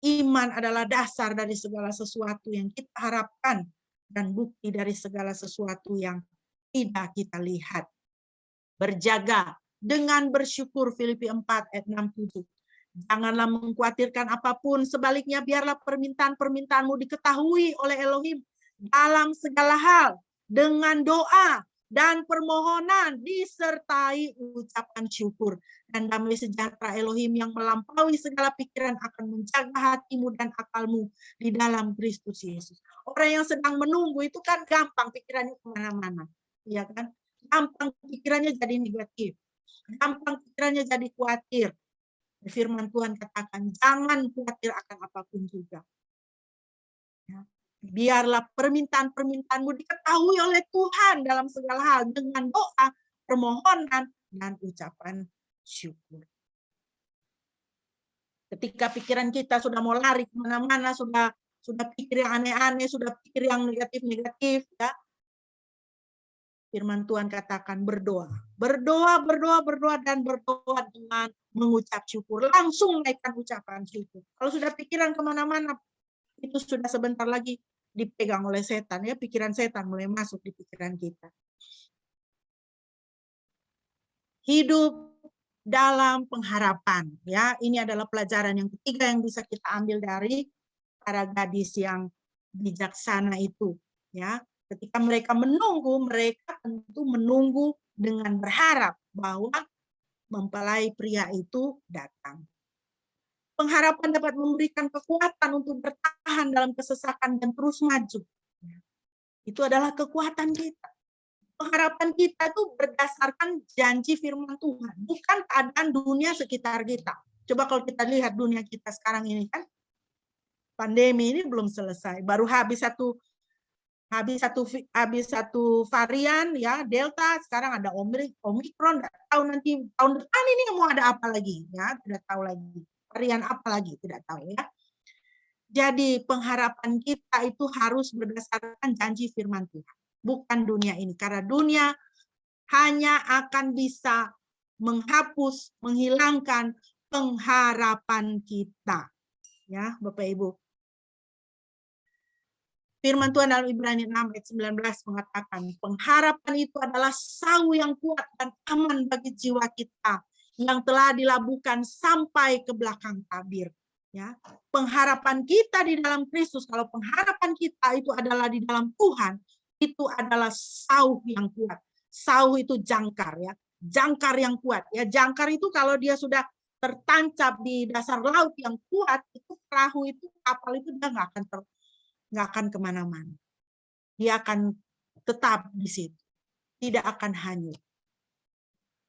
A: Iman adalah dasar dari segala sesuatu yang kita harapkan dan bukti dari segala sesuatu yang tidak kita lihat. Berjaga dengan bersyukur, Filipi 4 ayat 6-7. Janganlah mengkhawatirkan apapun, sebaliknya biarlah permintaan-permintaanmu diketahui oleh Elohim dalam segala hal dengan doa dan permohonan disertai ucapan syukur, dan damai sejahtera Elohim yang melampaui segala pikiran akan menjaga hatimu dan akalmu di dalam Kristus Yesus. Orang yang sedang menunggu itu kan gampang pikirannya kemana-mana, ya kan? Gampang pikirannya jadi negatif, gampang pikirannya jadi khawatir. Firman Tuhan katakan jangan khawatir akan apapun juga. Ya. Biarlah permintaan-permintaanmu diketahui oleh Tuhan dalam segala hal dengan doa, permohonan, dan ucapan syukur. Ketika pikiran kita sudah mau lari kemana-mana, sudah pikir yang aneh-aneh, sudah pikir yang negatif-negatif, ya. Firman Tuhan katakan berdoa. Berdoa, dan berdoa dengan mengucap syukur. Langsung naikkan ucapan syukur. Kalau sudah pikiran kemana-mana, itu sudah sebentar lagi dipegang oleh setan, ya, pikiran setan mulai masuk di pikiran kita. Hidup dalam pengharapan, ya, ini adalah pelajaran yang ketiga yang bisa kita ambil dari para gadis yang bijaksana itu, ya. Ketika mereka menunggu, mereka tentu menunggu dengan berharap bahwa mempelai pria itu datang. Pengharapan dapat memberikan kekuatan untuk bertahan dalam kesesakan dan terus maju. Itu adalah kekuatan kita. Pengharapan kita itu berdasarkan janji firman Tuhan, bukan keadaan dunia sekitar kita. Coba kalau kita lihat dunia kita sekarang ini kan, pandemi ini belum selesai, baru habis satu varian, ya, Delta, sekarang ada Omikron, nggak tahu nanti tahun depan ini mau ada apa lagi, ya, tidak tahu lagi. Varian apa lagi, tidak tahu, ya. Jadi pengharapan kita itu harus berdasarkan janji firman Tuhan, bukan dunia ini. Karena dunia hanya akan bisa menghapus, menghilangkan pengharapan kita. Ya, Bapak Ibu. Firman Tuhan dalam Ibrani 6 ayat 19 mengatakan, pengharapan itu adalah sau yang kuat dan aman bagi jiwa kita yang telah dilabuhkan sampai ke belakang tabir. Ya, pengharapan kita di dalam Kristus, kalau pengharapan kita itu adalah di dalam Tuhan, itu adalah sau yang kuat. Sau itu jangkar, ya, jangkar yang kuat. Ya, jangkar itu kalau dia sudah tertancap di dasar laut yang kuat, itu perahu itu, kapal itu dia nggak akan kemana-mana. Dia akan tetap di situ, tidak akan hanyut.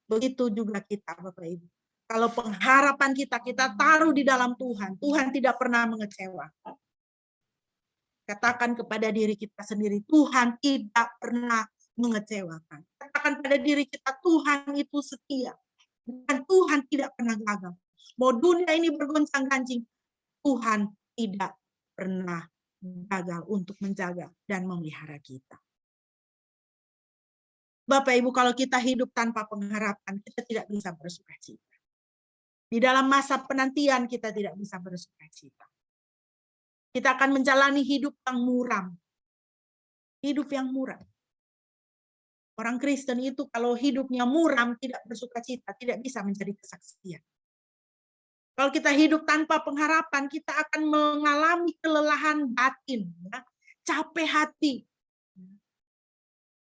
A: Begitu juga kita, Bapak Ibu. Kalau pengharapan kita taruh di dalam Tuhan, Tuhan tidak pernah mengecewakan. Katakan kepada diri kita sendiri, Tuhan tidak pernah mengecewakan. Katakan pada diri kita, Tuhan itu setia. Dan Tuhan tidak pernah gagal. Mau dunia ini bergoncang-ganjing, Tuhan tidak pernah gagal untuk menjaga dan memelihara kita. Bapak Ibu, kalau kita hidup tanpa pengharapan, kita tidak bisa bersukacita. Di dalam masa penantian kita tidak bisa bersukacita. Kita akan menjalani hidup yang muram. Hidup yang muram. Orang Kristen itu kalau hidupnya muram, tidak bersukacita, tidak bisa menjadi kesaksian. Kalau kita hidup tanpa pengharapan, kita akan mengalami kelelahan batin, ya, capek hati.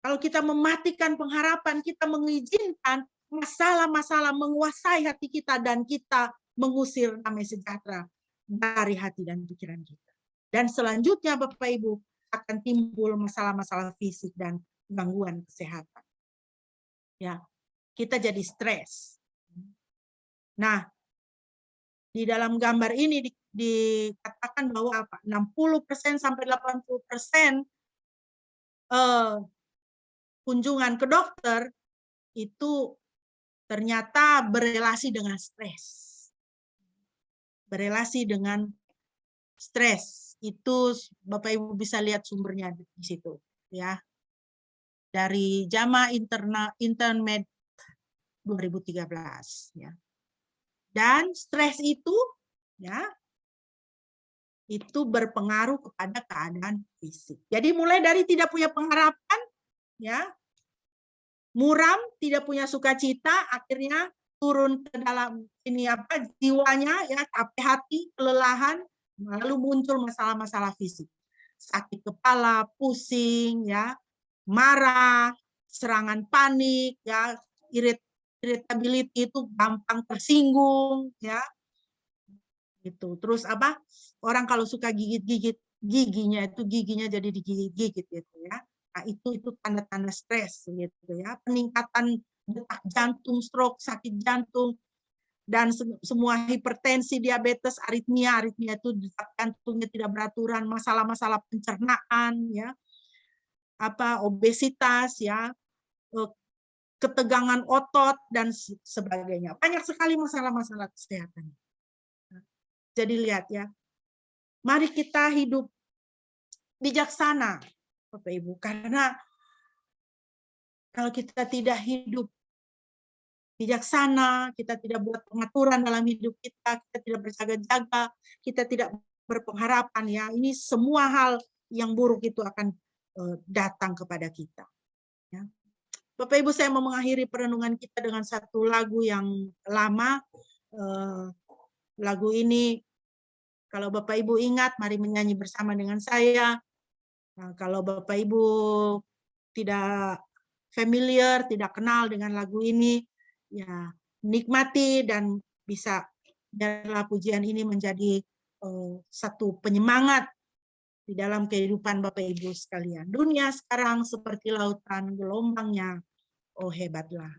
A: Kalau kita mematikan pengharapan, kita mengizinkan masalah-masalah menguasai hati kita dan kita mengusir damai sejahtera dari hati dan pikiran kita. Dan selanjutnya Bapak Ibu akan timbul masalah-masalah fisik dan gangguan kesehatan. Ya, kita jadi stres. Nah, di dalam gambar ini dikatakan bahwa apa? 60% sampai 80% kunjungan ke dokter itu ternyata berelasi dengan stres. Berelasi dengan stres. Itu Bapak Ibu bisa lihat sumbernya di situ, ya. Dari JAMA Intermed 2013, ya. Dan stres itu, ya, itu berpengaruh kepada keadaan fisik. Jadi mulai dari tidak punya pengharapan, ya, muram, tidak punya sukacita, akhirnya turun ke dalam ini apa jiwanya, ya, capek hati, kelelahan, lalu muncul masalah-masalah fisik, sakit kepala, pusing, ya, marah, serangan panik, ya, irritability itu gampang tersinggung, ya, gitu. Terus apa? Orang kalau suka gigit-gigit giginya jadi digigit-gigit gitu, ya. Nah, itu tanda-tanda stres gitu, ya. Peningkatan detak jantung, stroke, sakit jantung, dan semua hipertensi, diabetes, aritmia itu detak jantungnya tidak beraturan, masalah-masalah pencernaan, ya. Apa obesitas, ya. Ketegangan otot dan sebagainya. Banyak sekali masalah-masalah kesehatan. Jadi lihat, ya. Mari kita hidup bijaksana, Bapak Ibu, karena kalau kita tidak hidup bijaksana, kita tidak buat pengaturan dalam hidup kita tidak berjaga-jaga, kita tidak berpengharapan, ya, ini semua hal yang buruk itu akan datang kepada kita. Ya. Bapak Ibu, saya mau mengakhiri perenungan kita dengan satu lagu yang lama. Lagu ini, kalau Bapak Ibu ingat, mari menyanyi bersama dengan saya. Nah, kalau Bapak Ibu tidak familiar, tidak kenal dengan lagu ini, ya nikmati dan bisa biarlah pujian ini menjadi satu penyemangat di dalam kehidupan Bapak Ibu sekalian. Dunia sekarang seperti lautan, gelombangnya, oh hebatlah.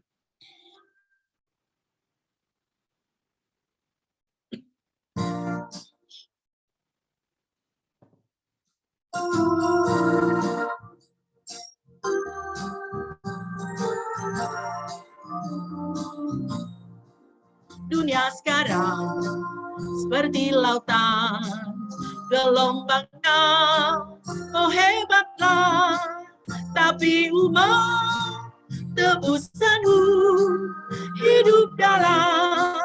A: Dunia sekarang seperti lautan, gelombangnya, oh hebatlah, tapi umat tebusanmu hidup dalam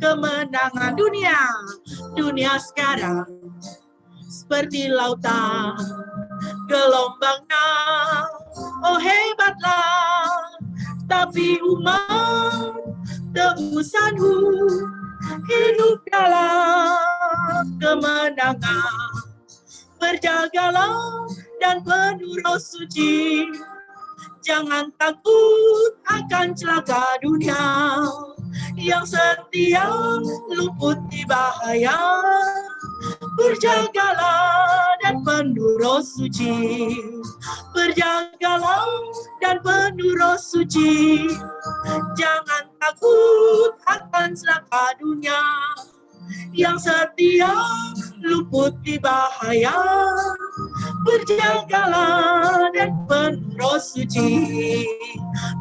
A: kemenangan. Dunia sekarang seperti lautan, gelombangnya, oh hebatlah, tapi umat tebusanmu hidup dalam kemenangan. Berjagalah dan penuh roh suci, jangan takut akan celaka dunia, yang setia luput di bahaya. Berjagalah dan penuh roh suci, berjagalah dan penuh roh suci, jangan takut akan celaka dunia, yang setia luput di bahaya. Berjagalah dan penuh roh suci,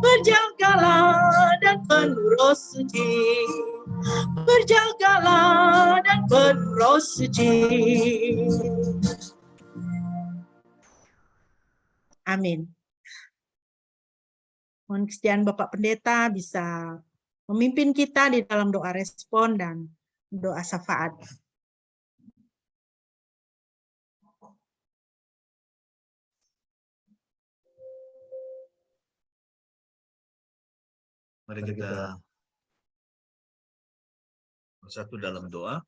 A: berjagalah dan penuh roh suci, berjagalah dan penuh roh suci. Amin. Mohon kesediaan Bapak Pendeta bisa memimpin kita di dalam doa respon dan doa syafaat.
C: Mari kita bersatu dalam doa.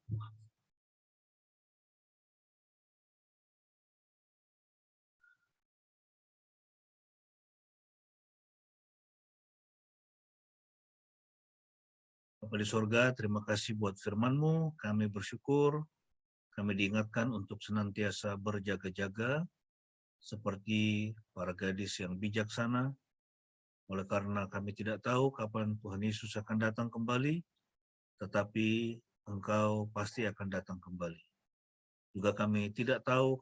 C: Bapa di surga, terima kasih buat firman-Mu. Kami bersyukur, kami diingatkan untuk senantiasa berjaga-jaga, seperti para gadis yang bijaksana, oleh karena kami tidak tahu kapan Tuhan Yesus akan datang kembali, tetapi Engkau pasti akan datang kembali. Juga kami tidak tahu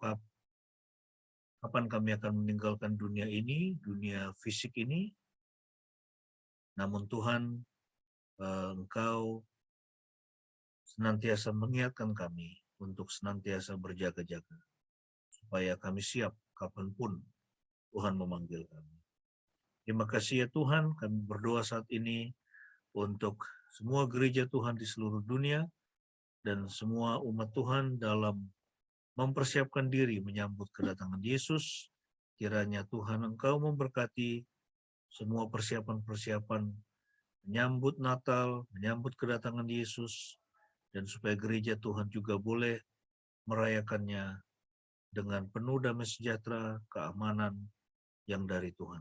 C: kapan kami akan meninggalkan dunia ini, dunia fisik ini, namun Tuhan, Engkau senantiasa mengingatkan kami untuk senantiasa berjaga-jaga, supaya kami siap kapanpun Tuhan memanggil kami. Terima kasih ya Tuhan, kami berdoa saat ini untuk semua gereja Tuhan di seluruh dunia, dan semua umat Tuhan dalam mempersiapkan diri menyambut kedatangan Yesus. Kiranya Tuhan Engkau memberkati semua persiapan-persiapan menyambut Natal, menyambut kedatangan Yesus, dan supaya gereja Tuhan juga boleh merayakannya dengan penuh damai sejahtera, keamanan yang dari Tuhan.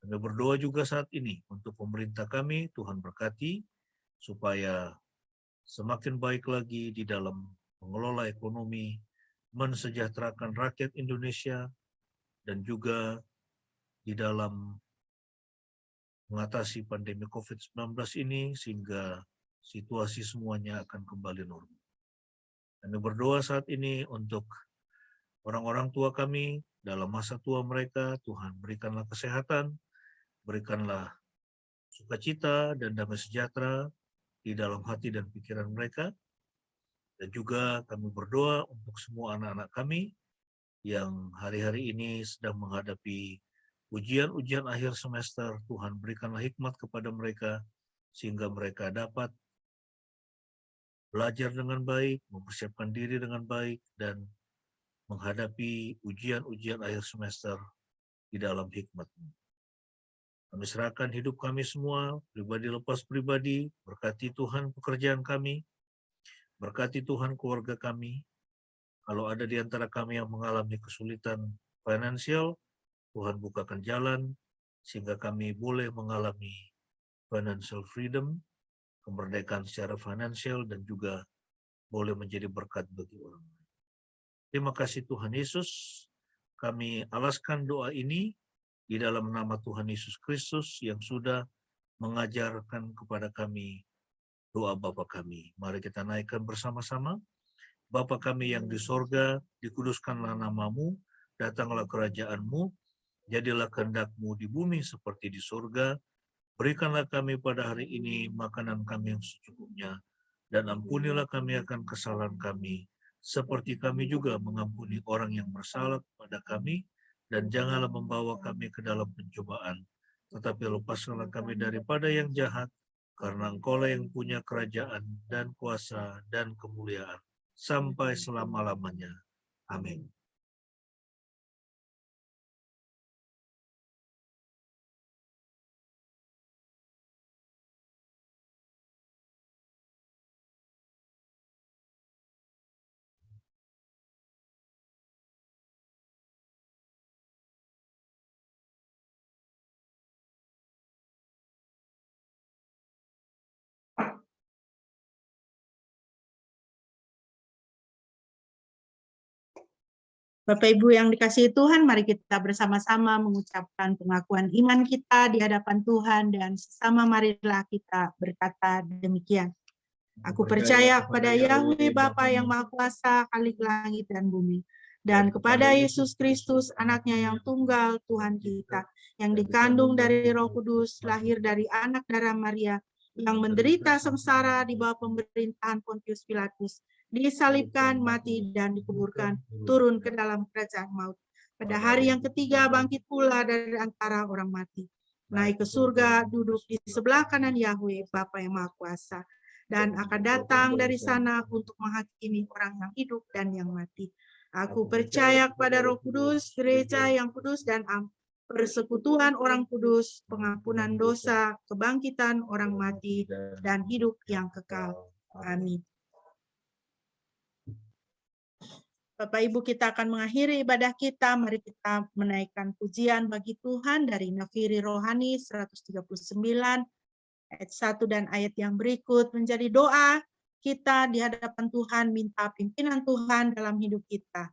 C: Kami berdoa juga saat ini untuk pemerintah kami, Tuhan berkati, supaya semakin baik lagi di dalam mengelola ekonomi, mensejahterakan rakyat Indonesia, dan juga di dalam mengatasi pandemi COVID-19 ini, sehingga situasi semuanya akan kembali normal. Kami berdoa saat ini untuk orang-orang tua kami dalam masa tua mereka. Tuhan berikanlah kesehatan, berikanlah sukacita dan damai sejahtera di dalam hati dan pikiran mereka. Dan juga kami berdoa untuk semua anak-anak kami yang hari-hari ini sedang menghadapi ujian-ujian akhir semester. Tuhan berikanlah hikmat kepada mereka, sehingga mereka dapat belajar dengan baik, mempersiapkan diri dengan baik, dan menghadapi ujian-ujian akhir semester di dalam hikmat-Mu. Kami serahkan hidup kami semua, pribadi lepas pribadi, berkati Tuhan pekerjaan kami, berkati Tuhan keluarga kami. Kalau ada di antara kami yang mengalami kesulitan finansial, Tuhan bukakan jalan, sehingga kami boleh mengalami financial freedom, kemerdekaan secara finansial, dan juga boleh menjadi berkat bagi orang lain. Terima kasih Tuhan Yesus. Kami alaskan doa ini di dalam nama Tuhan Yesus Kristus yang sudah mengajarkan kepada kami doa Bapa kami. Mari kita naikkan bersama-sama. Bapa kami yang di sorga, dikuduskanlah nama-Mu, datanglah kerajaan-Mu, jadilah kehendak-Mu di bumi seperti di sorga. Berikanlah kami pada hari ini makanan kami yang secukupnya, dan ampunilah kami akan kesalahan kami, seperti kami juga mengampuni orang yang bersalah kepada kami, dan janganlah membawa kami ke dalam pencobaan, tetapi lepaskanlah kami daripada yang jahat, karena Engkau-lah yang punya kerajaan dan kuasa dan kemuliaan sampai selama-lamanya. Amin.
A: Bapak Ibu yang dikasihi Tuhan, mari kita bersama-sama mengucapkan pengakuan iman kita di hadapan Tuhan, dan sesama marilah kita berkata demikian. Aku percaya kepada Yahweh Bapa yang Maha Kuasa, Khalik langit dan bumi, dan kepada Yesus Kristus, anaknya yang tunggal, Tuhan kita, yang dikandung dari Roh Kudus, lahir dari anak darah Maria, yang menderita sengsara di bawah pemerintahan Pontius Pilatus, disalibkan, mati, dan dikuburkan, turun ke dalam kerajaan maut. Pada hari yang ketiga bangkit pula dari antara orang mati. naik ke surga, duduk di sebelah kanan Yahweh, Bapa yang Maha Kuasa, dan akan datang dari sana untuk menghakimi orang yang hidup dan yang mati. Aku percaya kepada Roh Kudus, gereja yang kudus dan persekutuan orang kudus, pengampunan dosa, kebangkitan orang mati, dan hidup yang kekal. Amin. Bapak Ibu, kita akan mengakhiri ibadah kita. Mari kita menaikkan pujian bagi Tuhan dari Nafiri Rohani 139 ayat 1 dan ayat yang berikut menjadi doa kita di hadapan Tuhan, minta pimpinan Tuhan dalam hidup kita.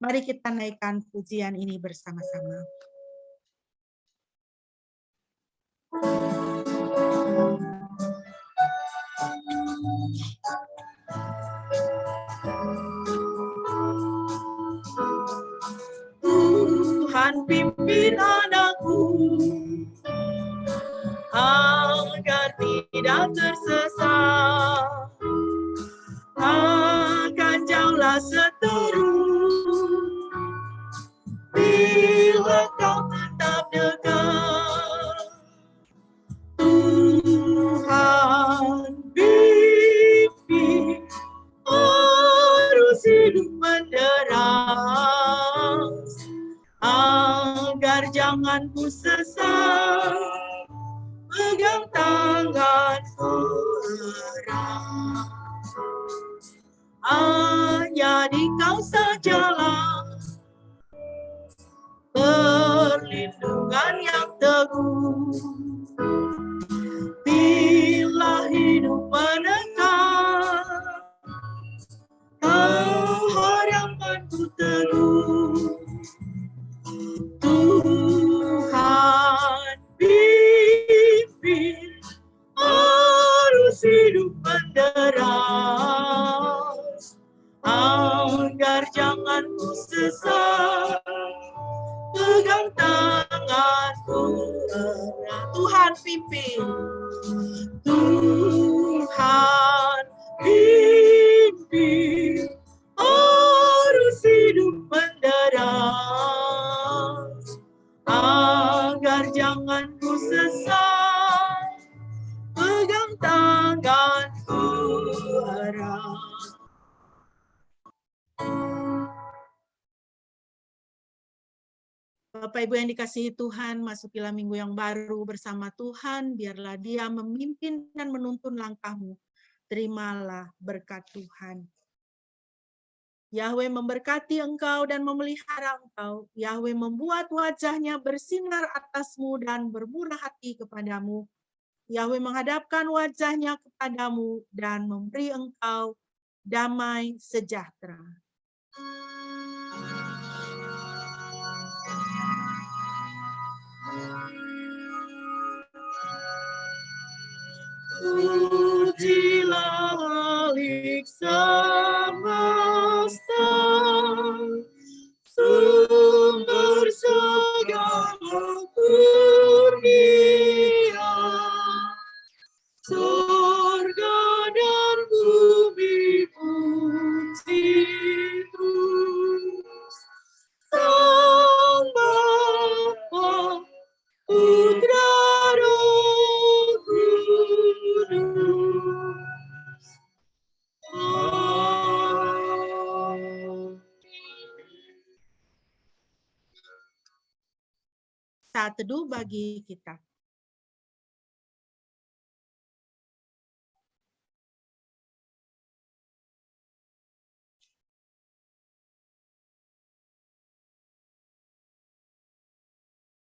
A: Mari kita naikkan pujian ini bersama-sama.
B: Tuhan pimpin anakku agar tidak tersesat, akan jauhlah seteru bila kau tetap dekat. Tuhan pimpin arus hidup menderas, agar jangan ku sesat, pegang tanganku erat. Hanya di Kau sajalah perlindungan yang teguh. Bila hidup menekan, Kau harapanku teguh. Tuhan pimpin arus hidup menderas, agar jangan ku sesat, pegang tanganku erat. Tuhan pimpin, Tuhan pimpin arus hidup menderas, agar jangan ku sesat, pegang tanganku erat.
A: Bapak Ibu yang dikasihi Tuhan, masukilah minggu yang baru bersama Tuhan, biarlah Dia memimpin dan menuntun langkahmu. Terimalah berkat Tuhan. Yahweh memberkati engkau dan memelihara engkau. Yahweh membuat wajahnya bersinar atasmu dan bermurah hati kepadamu. Yahweh menghadapkan wajahnya kepadamu dan memberi engkau damai sejahtera.
B: Pujilah Halik semesta, sumber segala kurnia, surga dan bumi puji terus. Sang Bapa, Putra, Roh Kudus. Amin.
A: Saat teduh bagi kita.